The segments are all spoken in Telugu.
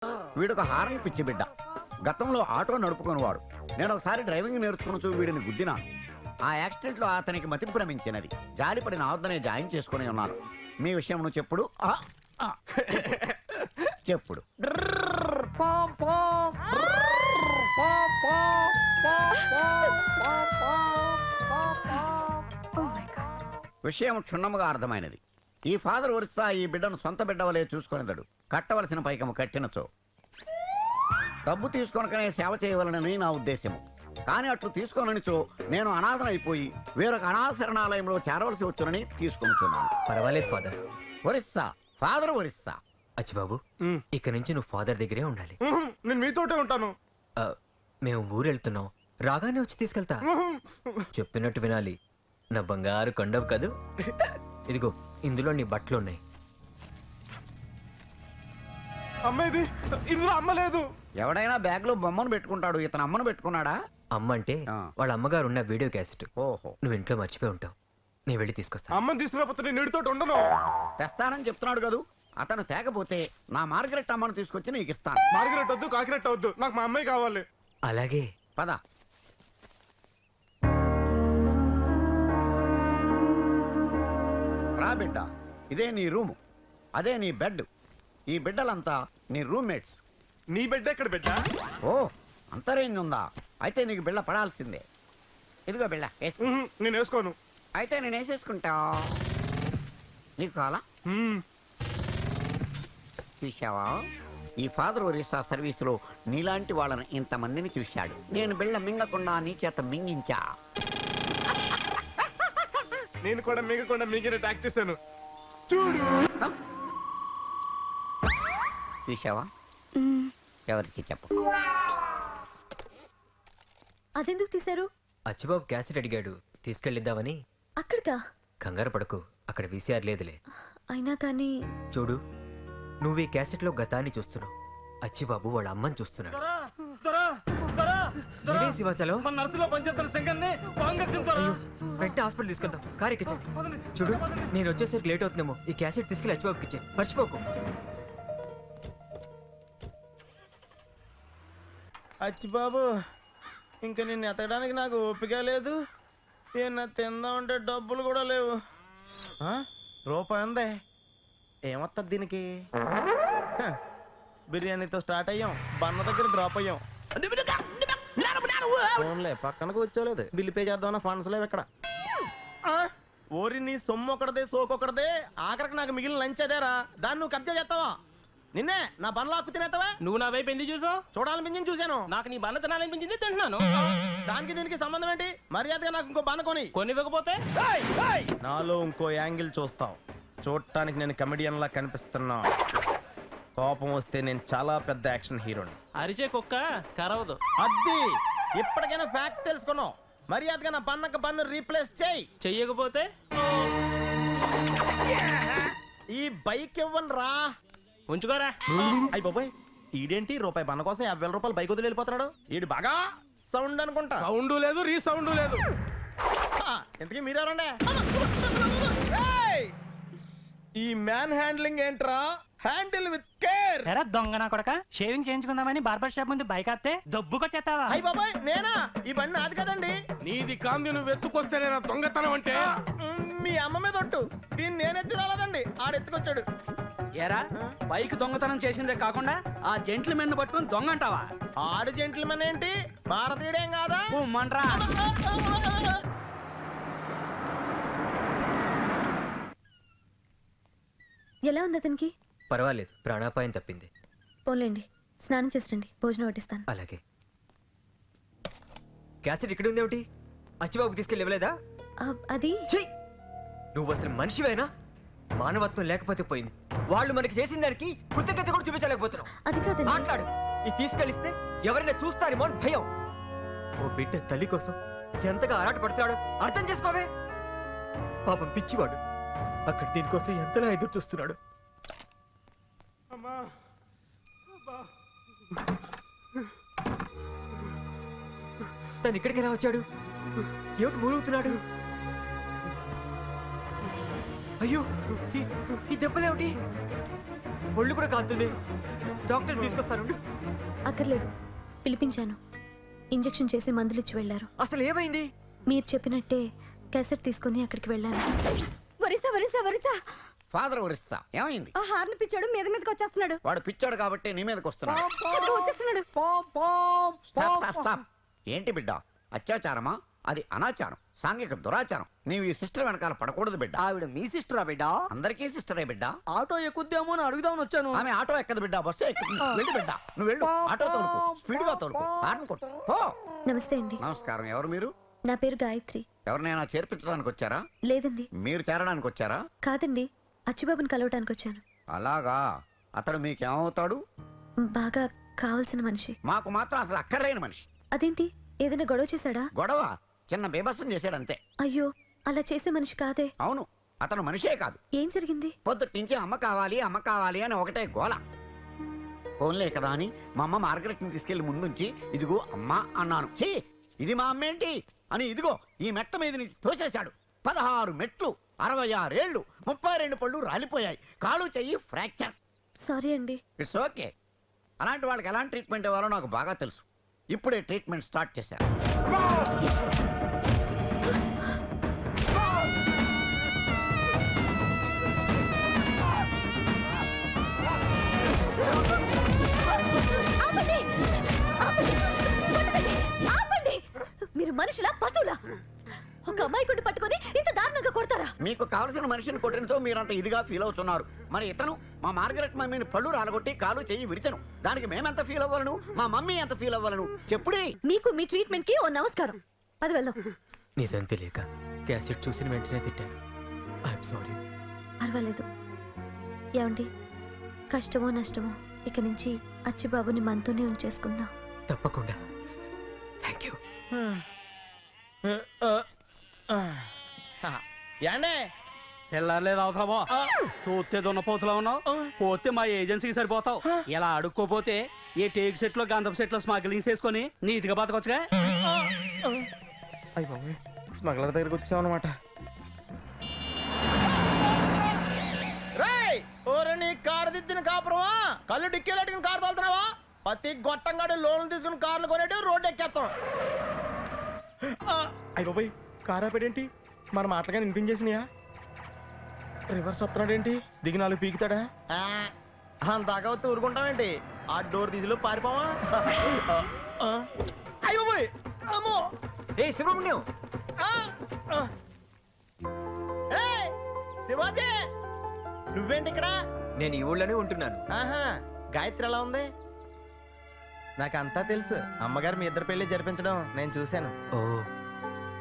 వీడొక హారన్ పిచ్చి బిడ్డ. గతంలో ఆటో నడుపుకునేవాడు. నేను ఒకసారి డ్రైవింగ్ నేర్చుకుని వీడిని గుద్దినాను. ఆ యాక్సిడెంట్ లో అతనికి మతి భ్రమించినది. జాలిపడి నా వద్దనే జాయిన్ చేసుకుని ఉన్నాను. మీ విషయం నువ్వు చెప్పుడు. చెప్పుడు. విషయం క్షుణ్ణముగా అర్థమైనది. ఈ ఫాదర్ ఒరిస్సా ఈ బిడ్డను సొంత బిడ్డ వలె చూసుకునేదాడు. కట్టవలసిన పైకము కట్టినచో డబ్బు తీసుకొనకనే సేవ చేయవలనని నా ఉద్దేశము. కానీ అట్లు తీసుకోననిచో నేను అనాథనైపోయి వేరొక అనాశరణాలయంలో చేరవలసి వచ్చునని తీసుకొనిచున్నాను. పర్వాలేదు ఫాదర్. ఒరిస్సా ఫాదర్ ఒరిస్సా. అచ్చిబాబు, ఇక నుంచి నువ్వు ఫాదర్ దగ్గరే ఉండాలి. నేను మీతోటే ఉంటాను. మేము ఊరెళ్తున్నాం, రాగానే వచ్చి తీసుకెళ్తా. చెప్పినట్టు వినాలి. నా బంగారు కొండవు కదూ. ఇదిగో ఇందులో నీ బట్టలు ఉన్నాయి. అమ్మేది ఇందులో అమ్మలేదు. ఎవడైనా బ్యాగ్ లో బొమ్మను పెట్టుకుంటాడు. ఇతను అమ్మను పెట్టుకున్నాడా? అమ్మ అంటే వాళ్ళ అమ్మగారు ఉన్న వీడియో క్యాసెట్. ఓహో, నువ్వు ఇంట్లో మర్చిపోయి ఉంటావు. నేను వెళ్ళి తీసుకొస్తా. అమ్మని తీసుకురాకపోతే నేను నీడితో ఉండను. తెస్తానని చెప్తున్నాడు కదూ. అతను తేకపోతే నా మార్గరెట్ అమ్మను తీసుకొచ్చి నీకు ఇస్తాను. మార్గరెట్ వద్దు, కాకిరెట్ వద్దు, నాకు మా అమ్మాయి కావాలి. అలాగే పద. రా బిడ్డ, ఇదే నీ రూము, అదే నీ బెడ్. ఈ బిడ్డలంతా నీ రూమ్మేట్స్. నీ బిడ్డ ఎక్కడ బిడ్డ? ఓ, అంత రేంజ్ ఉందా? అయితే నీకు బిళ్ళ పడాల్సిందే. ఇదిగో బిళ్ళ. నేను వేసుకోను. అయితే నేను వేసేసుకుంటా. నీకు కావాలా? చూసావా, ఈ ఫాదర్ ఒరిస్సా సర్వీసులో నీలాంటి వాళ్ళని ఇంతమందిని చూశాడు. నేను బిళ్ళ మింగకుండా నీ చేత మింగించా. నేను కూడా మింగకుండా మింగిన ట్యాక్ చేశాను. చూడు. చూసావా, ఎవరికి చెప్ప. అదెందుకు తీశారు? అచ్చిబాబు క్యాసెట్ అడిగాడు, తీసుకెళ్ళిద్దామని. అక్కడికా? కంగారు పడకు, అక్కడ వీసీఆర్ లేదులే. అయినా కానీ చూడు, నువ్వు ఈ క్యాసెట్ లో గతాన్ని చూస్తున్నావు, అచ్చిబాబు వాళ్ళ అమ్మని చూస్తున్నాడు. శివాచలం నర్సులో పనిచేస్తున్న శంకర్ని వెంటనే హాస్పిటల్ తీసుకెళ్దాం. కారు ఎక్కించండి. చూడు, నేను వచ్చేసరికి లేట్ అవుతుందేమో. ఈ క్యాసెట్ తీసుకెళ్ళి అచ్చిబాబుకి ఇచ్చే, మర్చిపోకు. అచ్చిబాబు, ఇంక నిన్ను ఎతకడానికి నాకు ఓపిక లేదు. ఏమన్నా తిందామంటే డబ్బులు కూడా లేవు. రూపాయి ఉంది. ఏమొస్తుంది దీనికి? బిర్యానీతో స్టార్ట్ అయ్యాం, బన్న దగ్గర డ్రాప్ అయ్యాం. ఫోన్లే పక్కనకు వచ్చోలేదు. బిల్లు పే చేద్దామన్న ఫండ్స్ లేవు ఇక్కడ. ఓరి నీ సొమ్ము ఒకటిదే, సోకొకటిదే. ఆఖరికి నాకు మిగిలిన లంచ్ అదేరా. దాన్ని నువ్వు కబ్జా చేస్తావా? నిన్నే నా బండ్లో అక్కు తినేస్తావా? నువ్వు నా వైపు ఎందుకు చూసావు? చూడాలనిపించింది చూశాను. నాకు నీ బండ్ల తినాలనిపించింది, తింటున్నాను. దానికి దీనికి సంబంధం ఏంటి? మర్యాదగా నాకు ఇంకో బండ కొనివ్వకపోతే నాలో ఇంకో యాంగిల్ చూస్తావు. చూడటానికి నేను కమెడియన్ లా కనిపిస్తున్నా. కోపం వస్తే నేను చాలా పెద్ద యాక్షన్ హీరోని. అరిచే కుక్క కరవదు. అది ఇప్పటికైనా ఫ్యాక్ట్ తెలుసుకున్నావు. మర్యాదగా నా బన్నకు బన్ను రీప్లేస్ చేయి. చెయ్యకపోతే ఈ బైక్ ఇవ్వను రా. ఉంచుకోరా. అయ్యి బాబాయ్, ఈడేంటి రూపాయి బన్న కోసం 50,000 రూపాయలు బైక్ వదిలి వెళ్ళిపోతున్నాడు? ఈడు బాగా సౌండ్ అనుకుంటా. సౌండ్ లేదు, రీసౌండ్ లేదు. ఇంతకీ మీరెవరండి? ఈ మ్యాన్ హ్యాండ్లింగ్ ఏంట్రా? Handle with care. ఎరా దొంగ నా కొడక, షేవింగ్ చేయించుకుందామని బార్బర్ షాప్ ముందు బైక్ ఆపితే దొబ్బుకొచ్చేస్తావా? అయ్యి బాబాయ్, నేనా? ఈ బండి నాది కదండి. నీది కాంతి, నువ్వు ఎత్తుకొస్తేనే దొంగతనం అంటే. మీ అమ్మ మీద ఒట్టు. దీన్ని నేనెత్తి రాలేదండి, ఆడెత్తుకొచ్చాడు. ఎరా బైక్ దొంగతనం చేసిందే కాకుండా ఆ జెంట్లమెన్ పట్టుకుని దొంగ అంటావా? ఆడు జెంట్లమెన్ ఏంటి, భారతీయుడేం కాదా? మండ్రా. ఎలా ఉంది అతనికి? పర్వాలేదు, ప్రాణాపాయం తప్పింది. పోలేండి, స్నానం చేసిరండి, భోజనం వడ్డిస్తాను. అలాగే. క్యాసెట్ ఇక్కడ ఉందేమిటి? అచ్చిబాబుకి తీసుకెళ్ళి ఇవ్వలేదా? అది నువ్వు అసలు మనిషివేనా? మానవత్వం లేకపోతే పోయింది. వాళ్ళు మనకి చేసిన దానికి కృతజ్ఞత కూడా చూపించలేకపోతున్నావు. అది కాదండి. మాట్లాడు. ఇది తీసుకెళ్ళిస్తే ఎవరైనా చూస్తారేమో అని భయం. ఓ బిడ్డ తల్లి కోసం ఎంతగా ఆరాట పడుతున్నాడు అర్థం చేసుకోవే. పాపం పిచ్చివాడు అక్కడ దీనికోసం ఎంతలా ఎదురు చూస్తున్నాడు. తను ఇక్కడికి ఎలా వచ్చాడు? ఏమిటి మూలుగుతున్నాడు? అయ్యో, ఈ దెబ్బలేమిటి? ఒళ్ళు కూడా కాలుతుంది. డాక్టర్ తీసుకొస్తాను. అక్కర్లేదు, పిలిపించాను. ఇంజెక్షన్ చేసి మందులు ఇచ్చి వెళ్లారు. అసలు ఏమైంది? మీరు చెప్పినట్టే క్యాసెట్ తీసుకొని అక్కడికి వెళ్ళాను. వరిసా వరిసా వరిసా ఫాదర్ ఒరిస్తా ఏమైంది? ఆ హార్న్ పిచ్చాడు మీద మీదకి వచ్చేస్తున్నాడు. వాడు పిచ్చాడు కాబట్టి నీ మీదకి వస్తున్నాడు. ఇదిగో వచ్చేస్తున్నాడు. Stop, stop, stop. ఏంటి బిడ్డ, అత్యాచారమా? అది అనాచారం, సాంఘిక దురాచారం. నీవు ఈ సిస్టర్ వెనకాల పడకూడదు బిడ్డ. ఆవిడ మీ సిస్టరా బిడ్డ? అందరికీ సిస్టరే బిడ్డ. ఆటో ఎక్కుద్దేమో అని అడుగుదామని వచ్చాను. ఆమె ఆటో ఎక్కదు బిడ్డ, బస్సు ఎక్కుతుంది. వెళ్ళు బిడ్డ, నువ్వు వెళ్ళు. ఆటో తోలుకో, స్పీడ్ గా తోలుకో, హార్న్ కొట్టు. పో. నమస్తే అండి. నమస్కారం. ఎవరు మీరు? నా పేరు గాయత్రి. ఎవరినైనా చేర్పించడానికి వచ్చారా? లేదండి. మీరు చేరడానికి వచ్చారా? కాదండి, అచ్చిబాబుని కలవటానికి వచ్చాను. అలాగా. అతడు మీకేమవుతాడు? బాగా కావాల్సిన మనిషి. మాకు మాత్రం అసలు అక్కర్లేని మనిషి. అదేంటి, ఏదైనా గొడవ చేశాడా? గొడవ చిన్న బేబస్సం చేశాడంతే. అయ్యో, అలా చేసే మనిషి కాదే. అవును, అతను మనిషే కాదు. ఏం జరిగింది? పొద్దుటి నుంచి అమ్మ కావాలి అమ్మ కావాలి అని ఒకటే గోల. ఫోన్లే కదా అని మా అమ్మ మార్గరెట్ని తీసుకెళ్లి ముందుంచి ఇదిగో అమ్మ అన్నాను. ఛీ, ఇది మా అమ్మేంటి అని ఇదిగో ఈ మెట్ట మీద నుంచి తోసేశాడు. 16 మెట్లు, 66 ఏళ్ళు, 32 పళ్ళు రాలిపోయాయి, కాలు చెయ్యి ఫ్రాక్చర్. సారీ అండి. It's okay. అలాంటి వాళ్ళకి ఎలాంటి ట్రీట్మెంట్ ఇవ్వాలో నాకు బాగా తెలుసు. ఇప్పుడే ట్రీట్మెంట్ స్టార్ట్ చేశాను. ఆపండి! ఆపండి! కొట్టకండి! ఆపండి! మీరు మనుషులా పశువులా? ఒక అమ్మాయికుడిని పట్టుకొని ఇంత దారుణంగా కొడతారా? మీకు కావలసిన మనిషిని కొట్టినతో మీరంత ఇదిగా ఫీల్ అవుతున్నారు. మరి ఇతను మా మార్గరెట్ మమ్మీని పళ్ళు రాలగొట్టి కాలు చెయ్యి విరిచను. దానికి మేమెంత ఫీల్ అవ్వాలను, మా మమ్మీ ఎంత ఫీల్ అవ్వాలను చెప్పుడే. మీకు మీ ట్రీట్మెంట్ కి ఓ నమస్కారం. అది వెళ్దాం. నిజం తెలియక క్యాసెట్ చూసిన వెంటనే తిట్టాను. I'm sorry. పర్వాలేదు. ఏమండి, కష్టమో నష్టమో ఇక నుంచి అచ్చిబాబుని మనతోనే ఉంచేసుకుందాం. తప్పకుండా. Thank you. యాండే సెల్లర్లేదు అవసరమో. చూస్తే దున్నపోతులా ఉన్నావు, పోతే మా ఏజెన్సీకి సరిపోతావు. ఇలా అడుక్కోపోతే ఏ టేక్ సెట్ లో గంధం సెట్ లో స్మగ్లింగ్ చేసుకుని నీతిగా బతకొచ్చుగా. అయ్యి బాబోయ్, స్మగ్లర్ దగ్గరికి వచ్చావు అనమాట. ఓరే నీ కారు దిద్దిన కాపురమా, కళ్ళు డిక్కీలెట్టుకుని కారు తోలుతున్నావా? ప్రతి గొట్టంగాడు లోన్లు తీసుకుని కార్లు కొనేటి రోడ్డు ఎక్కేస్తాం. అయ్యి బాబోయ్, కారు ఆపేడేంటి? మన మాటలుగా వినిపించేసినాయా? రివర్స్ వస్తున్నాడేంటి? దిగి 4 పీకుతాడా? అంతాక ఊరుకుంటామేంటి? ఆ డోర్ తీసిలో పారిపోవా? అయ్యి బాబోయ్, అమ్మో! ఏ సుబ్రహ్మణ్యం, ఏయ్, శివాజీ, నువ్వేంటి ఇక్కడ? నేను ఈ ఊళ్ళోనే ఉంటున్నాను. ఆహా, గాయత్రి ఎలా ఉంది? నాకంతా తెలుసు. అమ్మగారు మీ ఇద్దరు పెళ్లి జరిపించడం నేను చూశాను. ఓ,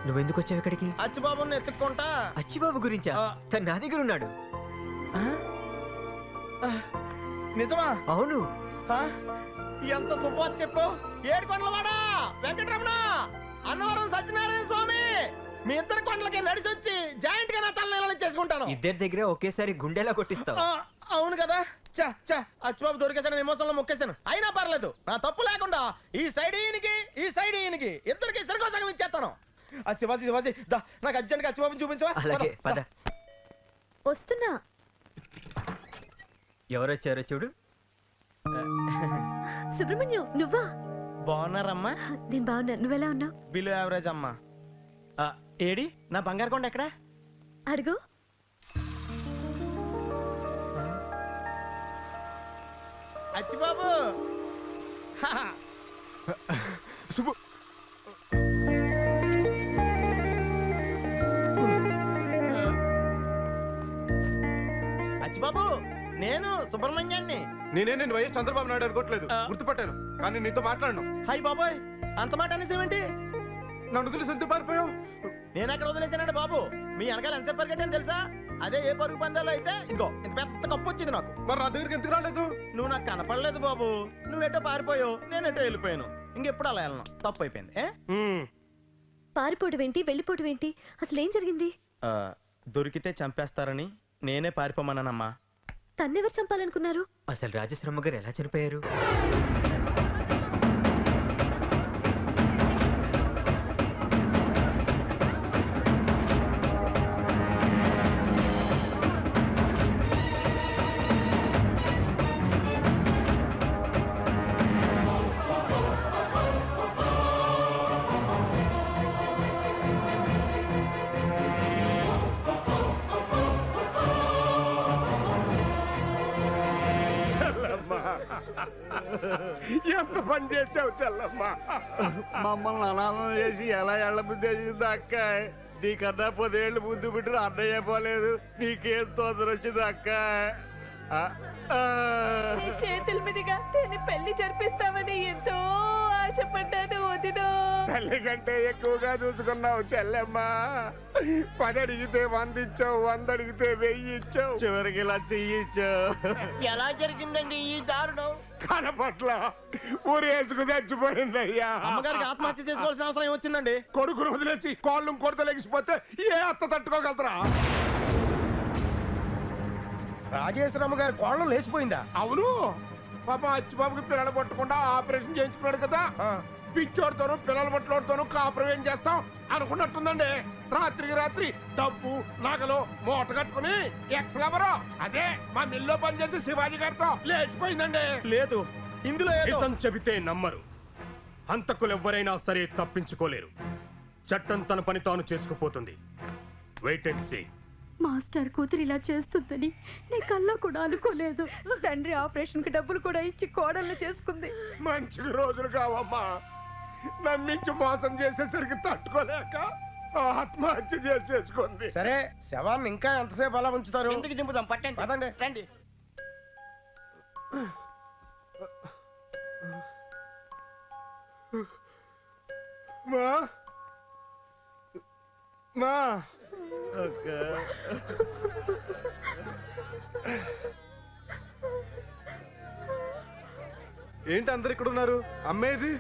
నువ్వెందుకు వచ్చావు ఇక్కడికి? అచ్చుబాబుని ఎత్తుక్కుంటా. అచ్చిబాబు గురించా? తను నా దగ్గర ఉన్నాడు. నిజమా? అవును. ఎంత శుభవార్త చెప్పు. ఏడుకొండలవాడా, వెంకటరమణ, అన్నవరం సత్యనారాయణ స్వామి, మీ ఇద్దరు కొండలకి నడిచి వచ్చి జాయింట్ గా నా తల చేసుకుంటాను. ఇద్దరి దగ్గర ఒకేసారి గుండెలా కొట్టిస్తావు. అవును కదా. చా చా, అచ్చుబాబు దొరికేసాను, ఎమోషన్ లో మొక్కేశాను. అయినా పర్లేదు, నా తప్పు లేకుండా ఈ సైడ్ ఈయనకి ఈ సైడ్ ఈయనకి ఇద్దరికి సరికోసంగా ఇచ్చేస్తాను. అది శివాజీ, శివాజీ దా, నాకు అర్జెంట్ గా అచ్చుబాబుని చూపించవా? అలాగే పద. వస్తున్నా. ఎవరొచ్చారో చూడు. సుబ్రహ్మణ్యం, నువ్వా? బాగున్నారమ్మా? నేను బాగున్నా. నువ్వెలా ఉన్నావు? బిలో యావరేజ్ అమ్మా. ఏడి నా బంగారు కొండ ఎక్కడా? అడుగు. అచ్చిబాబు, అచ్చిబాబు, నేను సుబ్రహ్మణ్యాన్ని. నేను వైఎస్ చంద్రబాబు నాయుడు అనుకోవట్లేదు, గుర్తుపట్టాను. కానీ నీతో మాట్లాడను. హాయ్ బాబోయ్, అంత మాట అనేసేమేంటి? నన్ను వదిలేసి ఎందుకు పారిపోయావు? నేను ఎక్కడ వదిలేసానండి బాబు? మీ వెనకాల ఎంత పరిగెట్టాను తెలుసా? అదే ఏ పరుగు పందాలో అయితే ఇదిగో ఇంత పెద్ద కప్పు వచ్చింది నాకు. మరి నా దగ్గరికి ఎందుకు రాలేదు? నువ్వు నాకు కనపడలేదు బాబు. నువ్వెటో పారిపోయావు, నేను ఎటో వెళ్ళిపోయాను. ఇంకెప్పుడు అలా వెళ్ళను, తప్పు అయిపోయింది. పారిపోవడం ఏంటి, వెళ్ళిపోవడం ఏంటి? అసలు ఏం జరిగింది? దొరికితే చంపేస్తారని నేనే పారిపోమన్నానమ్మా. తన్నెవరు చంపాలనుకున్నారు? అసలు రాజశ్రమ గారు ఎలా చనిపోయారు? ఎంత పని చేసావు చెల్లమ్మ. మమ్మల్ని అనాథం చేసి ఎలా ఎళ్ళబుద్ధి చేసింది అక్క. నీకన్నా 10 ఏళ్ళు ముందు బిడ్డరు అన్నయ్య పోలేదు. నీకేం తొందర వచ్చింది అక్క. నీ చేతుల మీదుగా నేను పెళ్లి జరిపిస్తామని ఎంతో ఆశపడ్డాను వదినో. తల్లి కంటే ఎక్కువగా చూసుకున్నావు చెల్లెమ్మ. 10 అడిగితే 100 ఇచ్చావు, 100 అడిగితే 1000 ఇచ్చావు. చివరికి ఇలా చెయ్యిచ్చావు. ఎలా జరిగిందండి ఈ దారుణం? కనపట్ల ఊరేసుకు చచ్చిపోయింది అయ్యా. అమ్మగారికి ఆత్మహత్య చేసుకోవాల్సిన అవసరం ఏమొచ్చిందండి? కొడుకును వదిలేసి కోళ్ళు కొడుత లెగిసిపోతే ఏ అత్త తట్టుకోగలరా? రాజేశ్వరమ్మ గారి కోళ్ళం లేచిపోయిందా? అవును, పాప అచ్చిబాబుకి పిల్లలు పట్టకుండా ఆపరేషన్ చేయించుకున్నాడు కదా. పిచ్చోడితోనూ పిల్లల పట్టులోడితోనూ కాపురం ఏం చేస్తాం అనుకున్నట్టుందండి. రాత్రికి రాత్రి డబ్బు నగలు మూట కట్టుకుని ఎక్స్లవరో అదే మా మిల్లో పనిచేసి శివాజీ గారితో లేచిపోయిందండి. లేదు, ఇందులో ఏదో నిజం చెబితే నమ్మరు. హంతకులు ఎవ్వరైనా సరే తప్పించుకోలేరు. చట్టం తన పని తాను చేసుకుపోతుంది. Wait and see. మాస్టర్ కూతురు ఇలా చేస్తుందని నీ కల్లో కూడా అనుకోలేదు. తండ్రి ఆపరేషన్ కి డబ్బులు కూడా ఇచ్చి కోడళ్ళు చేసుకుంది. మంచి రోజులు కావమ్మా. నమ్మించి మోసం చేసేసరికి తట్టుకోలేక ఆత్మహత్య చేసేసుకుంది. సరే, శవాన్ని ఇంకా ఎంతసేపు అలా ఉంచుతారు? ఎందుకు దింపుదాం, పట్టండి. పదండి. రండి. మా మా అక్క. ఏంటి అందరు ఇక్కడ ఉన్నారు? అమ్మేది